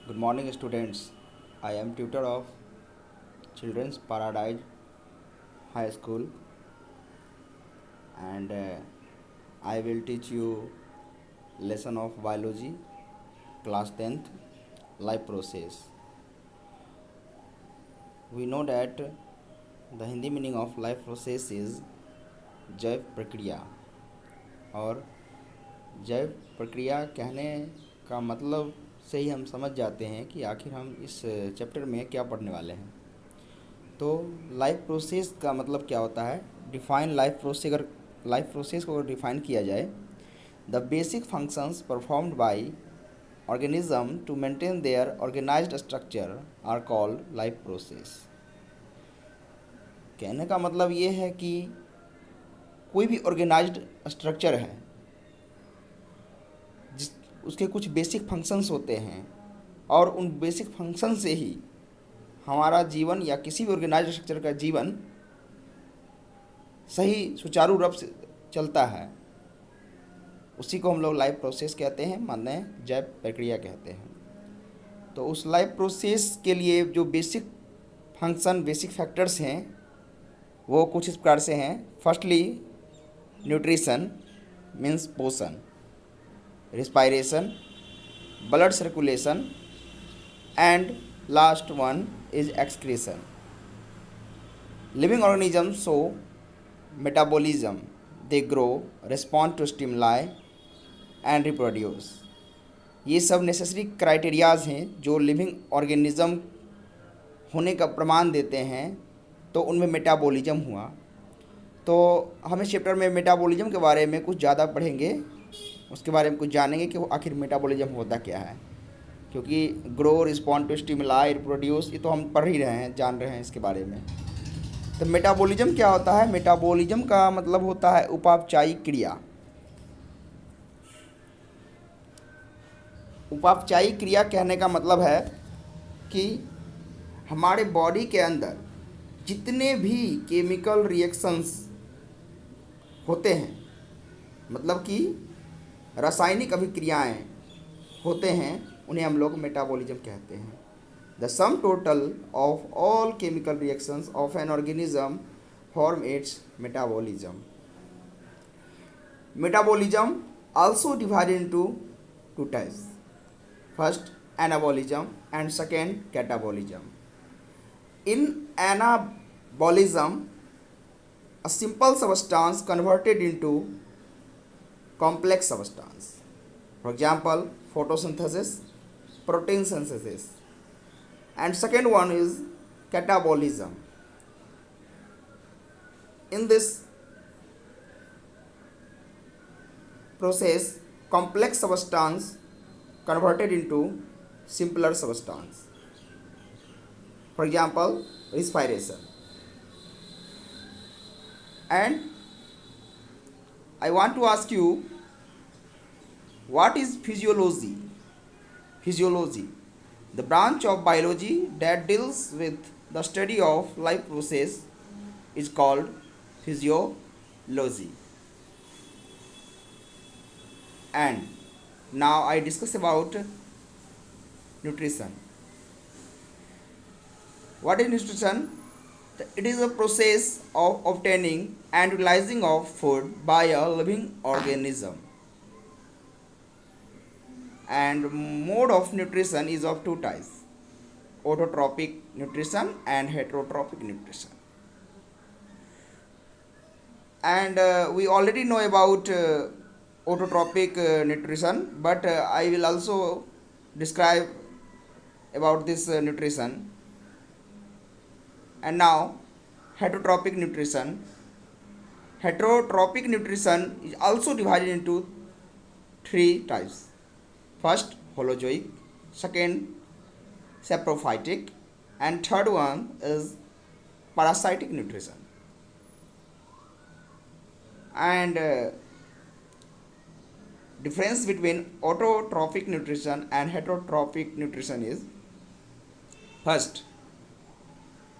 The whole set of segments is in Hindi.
Good morning, students. I am tutor of Children's Paradise High School, and I will teach you lesson of biology, class 10th, life process. We know that the Hindi meaning of life process is जैव प्रक्रिया और जैव प्रक्रिया कहने का मतलब से ही हम समझ जाते हैं कि आखिर हम इस चैप्टर में क्या पढ़ने वाले हैं। तो लाइफ प्रोसेस का मतलब क्या होता है? डिफाइन लाइफ प्रोसेस को अगर डिफाइन किया जाए, the basic functions performed by organism to maintain their organised structure are called life process. कहने का मतलब ये है कि कोई भी ऑर्गेनाइज्ड स्ट्रक्चर है जिस उसके कुछ बेसिक फंक्शंस होते हैं और उन बेसिक फंक्शन से ही हमारा जीवन या किसी भी ऑर्गेनाइज्ड स्ट्रक्चर का जीवन सही सुचारू रूप से चलता है, उसी को हम लोग लाइफ प्रोसेस कहते हैं, माने जैव प्रक्रिया कहते हैं। तो उस लाइफ प्रोसेस के लिए जो बेसिक फंक्शन, बेसिक फैक्टर्स हैं वो कुछ इस प्रकार से हैं। फर्स्टली न्यूट्रिशन मीन्स पोषण, respiration, blood circulation, and last one is excretion. Living organisms show metabolism. They grow, respond to stimuli and reproduce. ये सब नेसेसरी क्राइटेरियाज हैं जो लिविंग ऑर्गेनिज्म होने का प्रमाण देते हैं। तो उनमें मेटाबॉलिज्म हुआ। तो हम इस चैप्टर में मेटाबॉलिज्म के बारे में कुछ ज़्यादा पढ़ेंगे, उसके बारे में कुछ जानेंगे कि वो आखिर मेटाबॉलिज्म होता क्या है। क्योंकि grow, respond to stimuli, reproduce, ये तो हम पढ़ ही रहे हैं, जान रहे हैं इसके बारे में। तो मेटाबॉलिज्म क्या होता है? मेटाबॉलिज्म का मतलब होता है उपापचयी क्रिया। उपापचयी क्रिया कहने का मतलब है कि हमारे बॉडी के अंदर जितने भी केमिकल रिएक्शंस होते हैं, मतलब कि रासायनिक अभिक्रियाएं होते हैं, उन्हें हम लोग मेटाबॉलिज्म कहते हैं। The sum total of all chemical reactions of an organism form it's metabolism. Metabolism also divided into two types, first anabolism and second catabolism. In anabolism a simple substance converted into complex substance. For example, photosynthesis, protein synthesis. And second one is catabolism. In this process, complex substance converted into simpler substance. For example, respiration. And I want to ask you, what is physiology? Physiology, the branch of biology that deals with the study of life process, is called physiology. And now I discuss about nutrition. What is nutrition? It is a process of obtaining and utilizing of food by a living organism. And mode of nutrition is of two types: autotrophic nutrition and heterotrophic nutrition. And we already know about autotrophic nutrition, but I will also describe about this nutrition. And now, heterotrophic nutrition. Heterotrophic nutrition is also divided into three types. First, holozoic, second, saprophytic, and third one is parasitic nutrition. And difference between autotrophic nutrition and heterotrophic nutrition is, first,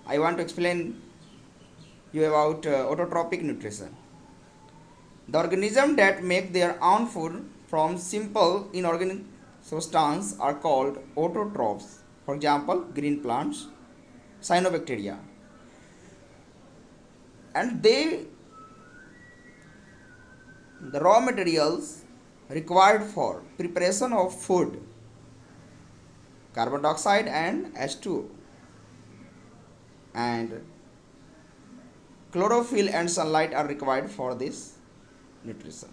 I want to explain you about autotrophic nutrition. The organism that make their own food from simple inorganic substances are called autotrophs. For example, green plants, cyanobacteria, and the raw materials required for preparation of food, carbon dioxide and H2O, and chlorophyll and sunlight are required for this nutrition.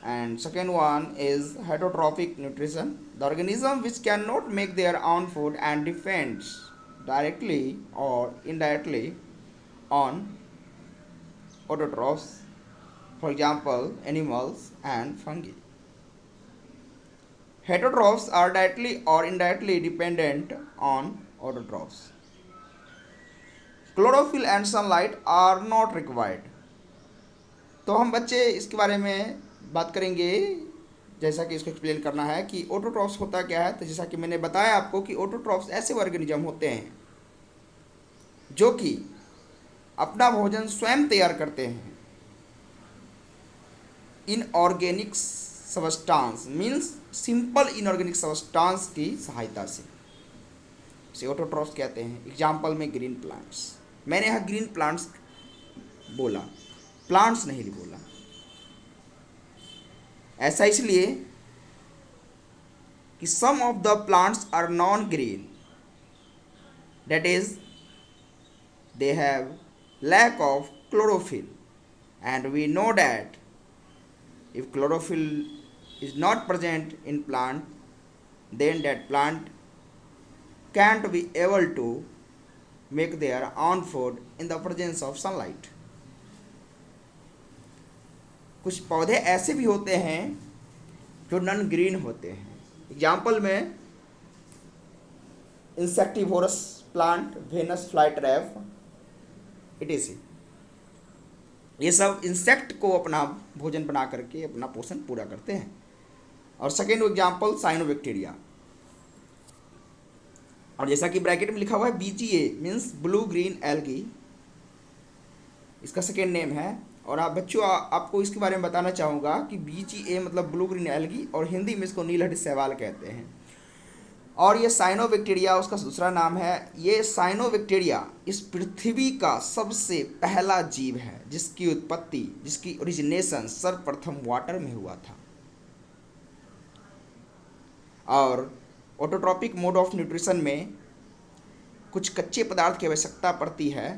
And second one is heterotrophic nutrition, the organism which cannot make their own food and depends directly or indirectly on autotrophs, for example animals and fungi. Heterotrophs are directly or indirectly dependent on autotrophs. Chlorophyll and sunlight are not required. तो हम बच्चे इसके बारे में बात करेंगे, जैसा कि इसको एक्सप्लेन करना है कि ऑटोट्रॉफ्स होता क्या है। तो जैसा कि मैंने बताया आपको कि ऑटोट्रॉफ्स ऐसे ऑर्गेनिज्म होते हैं जो कि अपना भोजन स्वयं तैयार करते हैं inorganic substance, means simple inorganic substance की सहायता से, इसे ऑटोट्रॉफ्स कहते हैं। एग्जाम्पल में ग्रीन प्लांट्स, मैंने यहाँ ग्रीन प्लांट्स बोला, प्लांट्स नहीं बोला। ऐसा इसलिए कि some of the plants are non green, that is they have lack of chlorophyll, and we know that if chlorophyll is not present in plant, then that plant can't be able to make their own food in the presence of sunlight. कुछ पौधे ऐसे भी होते हैं जो नॉन ग्रीन होते हैं। एग्जाम्पल में insectivorous plant, Venus flytrap, etc, ये सब इंसेक्ट को अपना भोजन बना करके अपना पोषण पूरा करते हैं। और सेकेंड एग्जाम्पल साइनोबैक्टीरिया, और जैसा कि ब्रैकेट में लिखा हुआ है BGA means blue green algae, इसका सेकेंड नेम है। और आप बच्चों आपको इसके बारे में बताना चाहूँगा कि BGA मतलब ब्लू ग्रीन एल्गी, और हिंदी में इसको नीलहरी शैवाल कहते हैं। और ये साइनोबैक्टीरिया उसका दूसरा नाम है। ये साइनोबैक्टीरिया इस पृथ्वी का सबसे पहला जीव है जिसकी उत्पत्ति, जिसकी ओरिजिनेशन सर्वप्रथम वाटर में हुआ था। और ऑटोट्रॉपिक मोड ऑफ न्यूट्रिशन में कुछ कच्चे पदार्थ की आवश्यकता पड़ती है,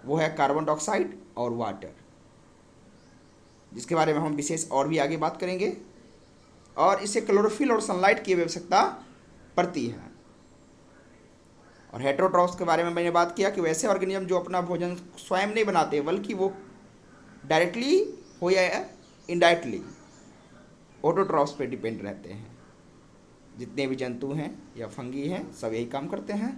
वो है कार्बन डाइऑक्साइड और वाटर, जिसके बारे में हम विशेष और भी आगे बात करेंगे। और इसे क्लोरोफिल और सनलाइट की आवश्यकता पड़ती है। और हेटेरोट्रॉफ्स के बारे में मैंने बात किया कि वैसे ऑर्गेनिज्म जो अपना भोजन स्वयं नहीं बनाते, बल्कि वो डायरेक्टली हो या इनडायरेक्टली ऑटोट्रॉफ्स पे डिपेंड रहते हैं। जितने भी जंतु हैं या फंगी हैं सब यही काम करते हैं।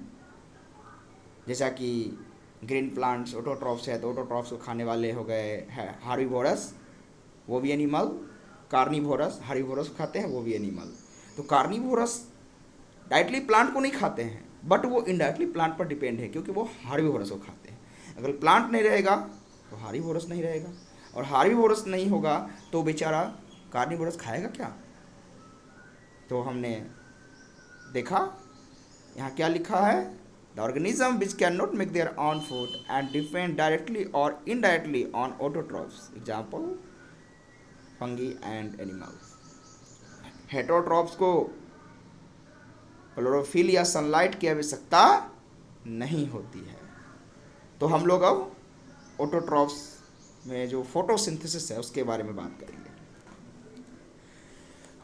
जैसा कि ग्रीन प्लांट्स ऑटोट्रॉफ्स है, तो ऑटोट्रॉफ्स को खाने वाले हो गए है हार्बीवोरस, वो भी एनिमल, कार्निवोरस, हार्बीवोरस को खाते हैं, वो भी एनिमल। तो कार्निवोरस डायरेक्टली प्लांट को नहीं खाते हैं, बट वो इनडायरेक्टली प्लांट पर डिपेंड है, क्योंकि वो हार्बीवोरस को खाते हैं। अगर प्लांट नहीं रहेगा तो हार्बीवोरस नहीं रहेगा, और हार्बीवोरस नहीं होगा तो बेचारा कार्निवोरस खाएगा क्या। तो हमने देखा यहाँ क्या लिखा है, the organism which can not make their own food and depend directly और indirectly on autotrophs, example fungi and animals. Heterotrophs को क्लोरोफिल या सनलाइट की आवश्यकता नहीं होती है। तो हम लोग अब ऑटोट्रॉफ्स में जो फोटोसिंथेसिस है उसके बारे में बात करेंगे।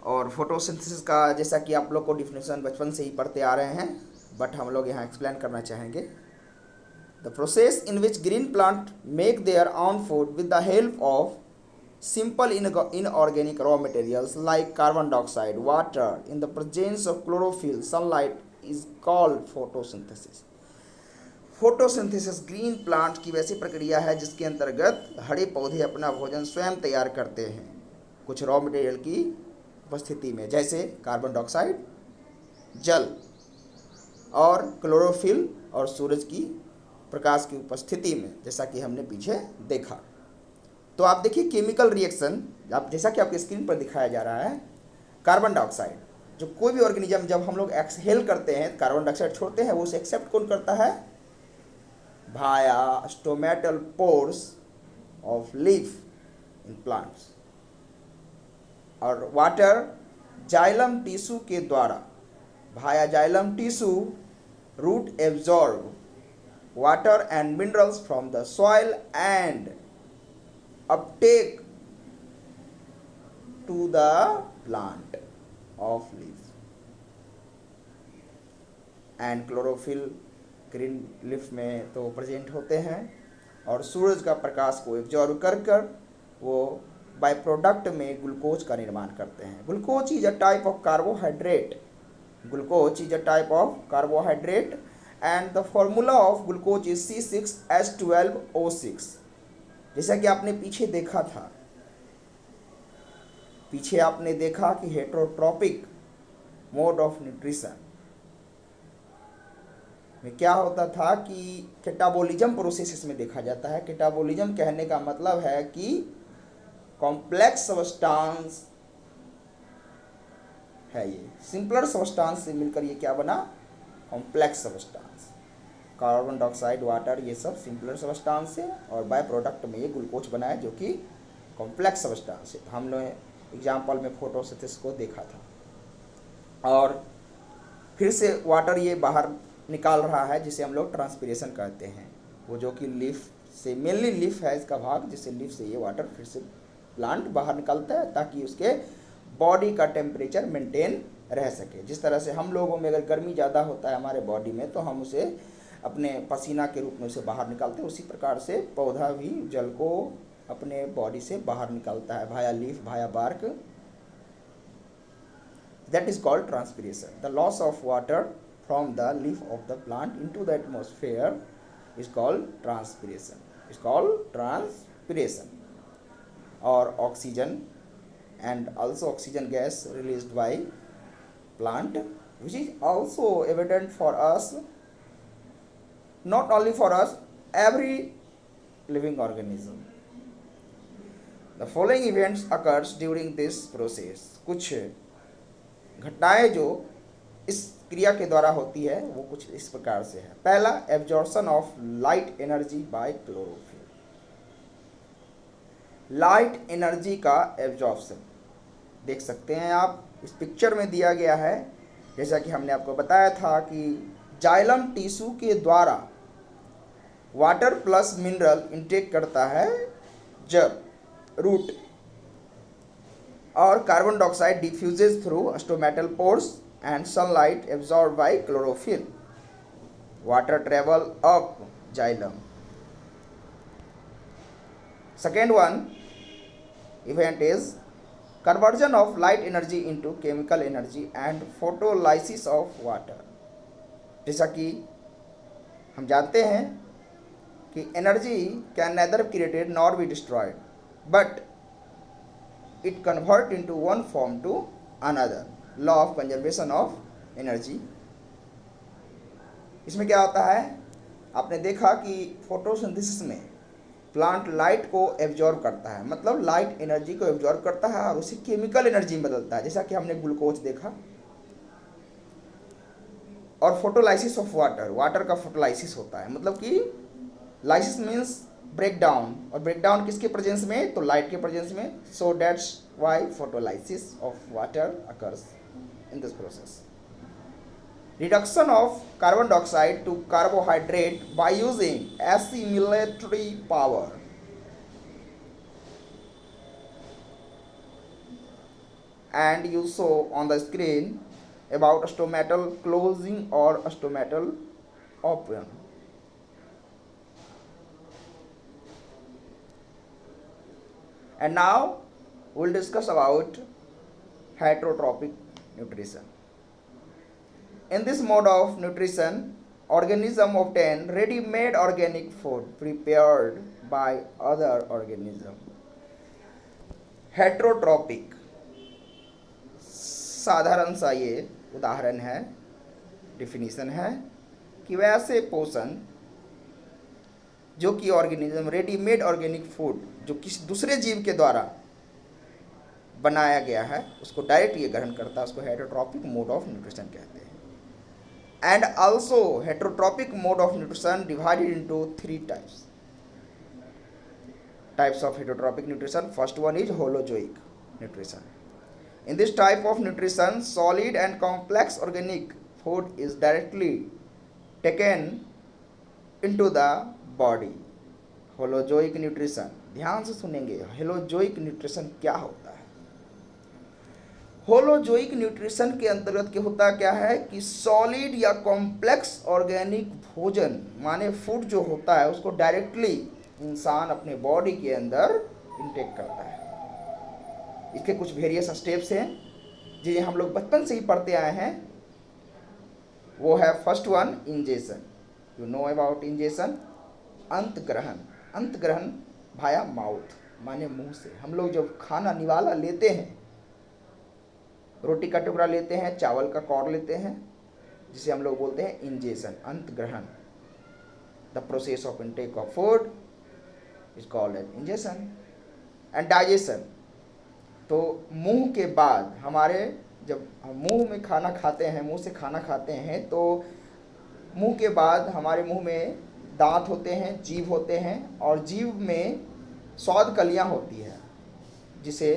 और फोटोसिंथेसिस का जैसा कि आप लोग को डिफिनेशन बचपन से ही पढ़ते आ रहे हैं, बट हम लोग यहाँ एक्सप्लेन करना चाहेंगे। The process in which green plant make their own food with the help of simple inorganic raw materials like carbon dioxide, water in the presence of chlorophyll, sunlight is called photosynthesis. Photosynthesis green plant की वैसी प्रक्रिया है जिसके अंतर्गत हरे पौधे अपना भोजन स्वयं तैयार करते हैं कुछ रॉ मटेरियल की उपस्थिति में, जैसे कार्बन डाइऑक्साइड, जल और क्लोरोफिल और सूरज की प्रकाश की उपस्थिति में, जैसा कि हमने पीछे देखा। तो आप देखिए केमिकल रिएक्शन, आप जैसा कि आपके स्क्रीन पर दिखाया जा रहा है, कार्बन डाइऑक्साइड, जो कोई भी ऑर्गेनिज्म जब हम लोग एक्सहेल करते हैं कार्बन डाइऑक्साइड छोड़ते हैं, वो उसे एक्सेप्ट कौन करता है? Via stomatal pores of leaf in plants. और वाटर जाइलम टिश्यू के द्वारा, via xylem tissue root absorb water and minerals from the soil and uptake to the plant of leaf and chlorophyll green leaf में तो प्रेजेंट होते हैं और सूरज का प्रकाश को एब्जॉर्ब कर कर वो बाय प्रोडक्ट में ग्लूकोज का निर्माण करते हैं। Glucose is a type of carbohydrate, glucose is a type of carbohydrate and the formula of glucose is C6H12O6। जैसा कि आपने पीछे देखा था, पीछे आपने देखा कि हेटेरोट्रॉपिक मोड ऑफ न्यूट्रिशन में क्या होता था कि कैटाबोलिज्म प्रोसेस इसमें देखा जाता है। कैटाबोलिज्म कहने का मतलब है कि कॉम्प्लेक्स सब्सटेंस है, ये सिंपलर सब्सटेंस से मिलकर ये क्या बना? Complex substance. Carbon dioxide, water, ये सब सिंपलर सब्सटेंस है और बाय प्रोडक्ट में ये ग्लूकोज बना है जो कि कॉम्प्लेक्स सब्सटेंस है। तो हम लोग एग्जाम्पल में फोटोसिंथेसिस को देखा था। और फिर से वाटर ये बाहर निकाल रहा है जिसे हम लोग ट्रांसपिरेशन कहते हैं, वो जो कि लीफ से, मेनली लीफ है इसका भाग, जिससे लीफ से ये वाटर फिर से प्लांट बाहर निकलता है ताकि उसके बॉडी का टेम्परेचर मेंटेन रह सके। जिस तरह से हम लोगों में अगर गर्मी ज़्यादा होता है हमारे बॉडी में तो हम उसे अपने पसीना के रूप में उसे बाहर निकालते हैं, उसी प्रकार से पौधा भी जल को अपने बॉडी से बाहर निकालता है via leaf, via bark. That is called transpiration. The loss of water from the leaf of the plant into the atmosphere is called transpiration, is called transpiration. और oxygen and also oxygen gas released by plant, which is also evident for us, not only for us, every living organism. The following events occurs during this process। कुछ घटनाएं जो इस क्रिया के द्वारा होती है वो कुछ इस प्रकार से है। पहला, absorption of light energy by chlorophyll. Light energy का एब्जॉर्प्शन देख सकते हैं आप, इस पिक्चर में दिया गया है। जैसा कि हमने आपको बताया था कि जाइलम टिश्यू के द्वारा वाटर प्लस मिनरल इनटेक करता है जब रूट, और carbon dioxide diffuses through stomatal pores and sunlight absorb by chlorophyll. Water travel up xylem. Second one event is conversion of light energy into chemical energy and photolysis of water। जैसा कि हम जानते हैं कि energy can neither be created nor be destroyed but it convert into one form to another, law of conservation of energy। इसमें क्या होता है, आपने देखा कि फोटोसिंथेसिस में प्लांट लाइट को एब्जॉर्ब करता है, मतलब लाइट एनर्जी को एब्जॉर्ब करता है और उसे केमिकल एनर्जी में बदलता है, जैसा कि हमने ग्लूकोज देखा। और फोटोलाइसिस ऑफ वाटर, वाटर का फोटोलाइसिस होता है, मतलब कि लाइसिस मीन्स ब्रेक डाउन, और ब्रेक डाउन किसके प्रेजेंस में? तो लाइट के प्रेजेंस में। So that's why photolysis of water occurs in this process. Reduction of carbon dioxide to carbohydrate by using assimilatory power। And you saw on the screen about stomatal closing or stomatal open। And now we'll discuss about heterotrophic nutrition। In this mode of nutrition, organism obtain ready-made organic food prepared by other organism। Heterotrophic साधारण सा ये उदाहरण है, डिफिनीशन है कि वैसे पोषण जो कि ऑर्गेनिज्म रेडीमेड ऑर्गेनिक फूड जो किसी दूसरे जीव के द्वारा बनाया गया है उसको डायरेक्ट ये ग्रहण करता है, उसको हेटरोट्रॉपिक मोड ऑफ न्यूट्रिशन कहते हैं। And also heterotrophic mode of nutrition divided into 3 types of heterotropic nutrition. First one is holozoic nutrition. In this type of nutrition, solid and complex organic food is directly taken into the body. Holozoic nutrition, ध्यान से सुनेंगे, holozoic nutrition क्या होता है। होलोजोइक न्यूट्रिशन के अंतर्गत क्या होता क्या है कि सॉलिड या कॉम्प्लेक्स ऑर्गेनिक भोजन माने फूड जो होता है उसको डायरेक्टली इंसान अपने बॉडी के अंदर इनटेक करता है। इसके कुछ वेरियस स्टेप्स हैं जिन्हें हम लोग बचपन से ही पढ़ते आए हैं। वो है first one ingestion, you know about ingestion, अंतग्रहण। अंतग्रहण भाया माउथ माने मुंह से। हम लोग जब खाना निवाला लेते हैं, रोटी का टुकड़ा लेते हैं, चावल का कौर लेते हैं, जिसे हम लोग बोलते हैं इंजेशन, अंतग्रहण। The process of intake of food is called as ingestion. And digestion, तो मुंह के बाद हमारे जब हम मुंह में खाना खाते हैं, मुंह से खाना खाते हैं, तो मुंह के बाद हमारे मुंह में दांत होते हैं, जीभ होते हैं, और जीभ में स्वाद कलियां होती है जिसे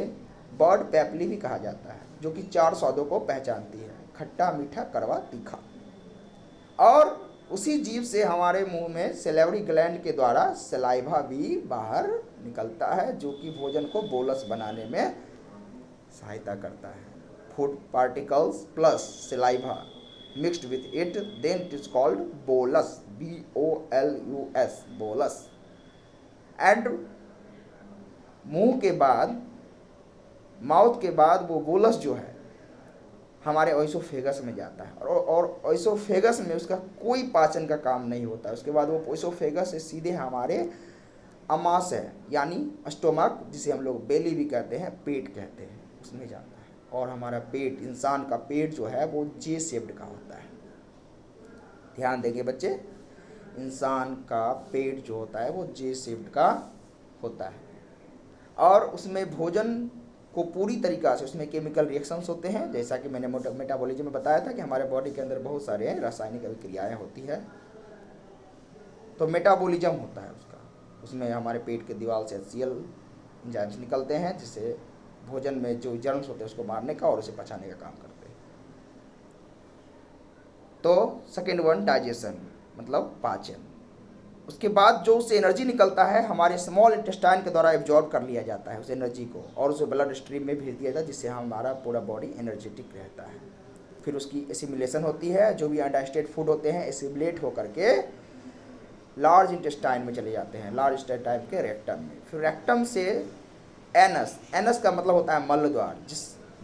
बर्ड पैपली भी कहा जाता है, जो कि 4 स्वादों को पहचानती है, खट्टा, मीठा, कड़वा, तीखा। और उसी जीभ से हमारे मुंह में सेलेवरी ग्लैंड के द्वारा सलाइवा भी बाहर निकलता है, जो कि भोजन को बोलस बनाने में सहायता करता है। Food particles plus saliva mixed with it, then it is called bolus, BOLUS, bolus. And मुंह के बाद, माउथ के बाद वो बोलस जो है हमारे ओइसोफेगस में जाता है, और ओइसोफेगस में उसका कोई पाचन का काम नहीं होता है। उसके बाद वो ओइसोफेगस से सीधे हमारे अमाशय यानी स्टोमक, जिसे हम लोग बेली भी कहते हैं, पेट कहते हैं, उसमें जाता है। और हमारा पेट, इंसान का पेट जो है वो जे शेप्ड का होता है। ध्यान देंगे बच्चे, इंसान का पेट जो होता है वो जे शेप्ड का होता है, और उसमें भोजन को पूरी तरीक़ा से, उसमें केमिकल रिएक्शंस होते हैं, जैसा कि मैंने मेटाबॉलिज्म में बताया था कि हमारे बॉडी के अंदर बहुत सारे रासायनिक अभिक्रियाएँ होती है, तो मेटाबॉलिज्म होता है उसका। उसमें हमारे पेट के दीवार से HCl एंजाइम्स निकलते हैं, जिससे भोजन में जो जर्म्स होते हैं उसको मारने का और उसे पचाने का काम करते हैं। तो सेकेंड वन डाइजेशन, मतलब पाचन। उसके बाद जो उससे एनर्जी निकलता है हमारे स्मॉल इंटेस्टाइन के द्वारा एब्जॉर्ब कर लिया जाता है उस एनर्जी को, और उसे ब्लड स्ट्रीम में भेज दिया जाता है, जिससे हमारा पूरा बॉडी एनर्जेटिक रहता है। फिर उसकी एसिमिलेशन होती है, जो भी अनडाइजेस्टेड फूड होते हैं एसिमिलेट होकर के लार्ज इंटेस्टाइन में चले जाते हैं, लार्ज इंटेस्टाइन के रेक्टम में। फिर रेक्टम से एनस, एनस का मतलब होता है मल द्वार,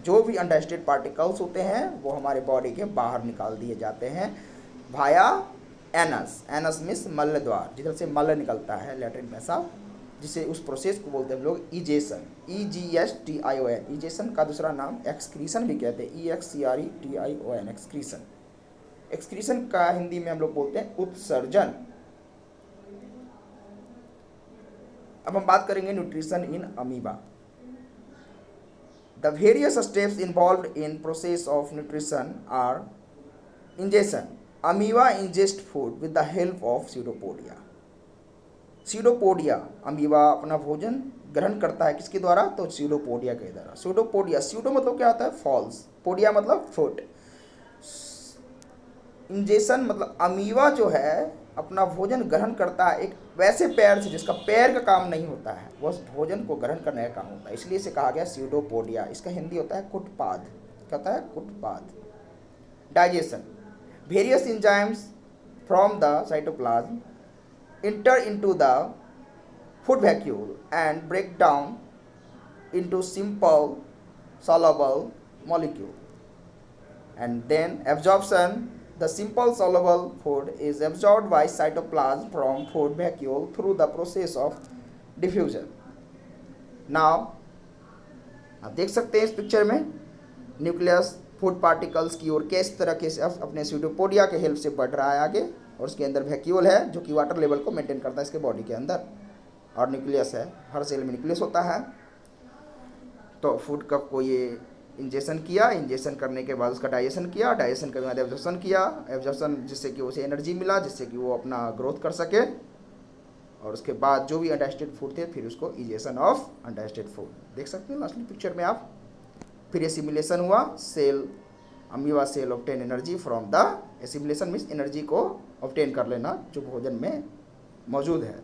जो भी अनडाइजेस्टेड पार्टिकल्स होते हैं वो हमारे बॉडी के बाहर निकाल दिए जाते हैं भाया एनस। एनस मीन्स मल द्वार, जिधर से मल निकलता है, लैट्रिन पेशाब, जिसे उस प्रोसेस को बोलते हैं हम लोग इजेशन, EGSTION। इजेशन का दूसरा नाम एक्सक्रीशन भी कहते हैं, EXCRETION, एक्सक्रीशन। एक्सक्रीशन का हिंदी में हम लोग बोलते हैं उत्सर्जन। अब हम बात करेंगे nutrition in amoeba. The various steps involved in process of nutrition are ingestion. Amoeba ingest food with the help of pseudopodia. Pseudopodia, amoeba अपना भोजन ग्रहण करता है किसके द्वारा, तो सीडोपोडिया के द्वारा। सीडोपोडिया, सीडो मतलब क्या होता है, फॉल्स, पोडिया मतलब फुट। इंजेशन मतलब अमीबा जो है अपना भोजन ग्रहण करता है एक वैसे पैर से जिसका पैर का काम नहीं होता है, वह भोजन को ग्रहण करने का काम होता है, इसलिए इसे कहा गया सीडोपोडिया। इसका हिंदी होता है कुटपाद, क्या होता है, कुटपाद। Digestion, various enzymes from the cytoplasm enter into the food vacuole and break down into simple soluble molecule, and then absorption. The simple soluble food is absorbed by cytoplasm from food vacuole through the process of diffusion. Now आप देख सकते हैं इस पिक्चर में न्यूक्लियस फूड पार्टिकल्स की ओर किस तरह से अपने सीडोपोडिया के हेल्प से बढ़ रहा है आगे, और उसके अंदर वैक्यूल है जो कि वाटर लेवल को मेंटेन करता है इसके बॉडी के अंदर, और न्यूक्लियस है, हर सेल में न्यूक्लियस होता है। फूड का को ये इंजेक्शन किया, इंजेक्शन करने के बाद उसका डाइजेशन किया, डाइजेशन करने के बाद एब्जॉर्प्शन किया, एब्जॉर्प्शन जिससे कि उसे एनर्जी मिला, जिससे कि वो अपना ग्रोथ कर सके, और उसके बाद जो भी अनडाइजेस्टेड फूड थे फिर उसको इजेशन ऑफ अनडाइजेस्टेड फूड। देख सकते हैं लास्टली पिक्चर में आप। फिर एसिमिलेशन हुआ, cell amoeba cell obtain energy from the, assimilation means energy को ऑब्टेन कर लेना जो भोजन में मौजूद है,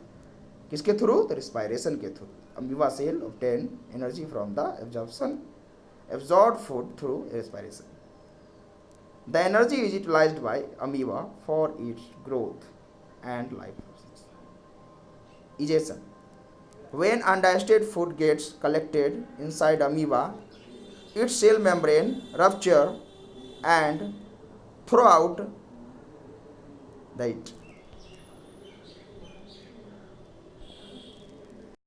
किसके थ्रू, तो रिस्पायरेशन के through. Amoeba cell obtain energy from the absorbed food through respiration. The energy is utilized by amoeba for its growth and life process. Egestion. When undigested food gets collected inside amoeba, its cell membrane rupture and throw out the it.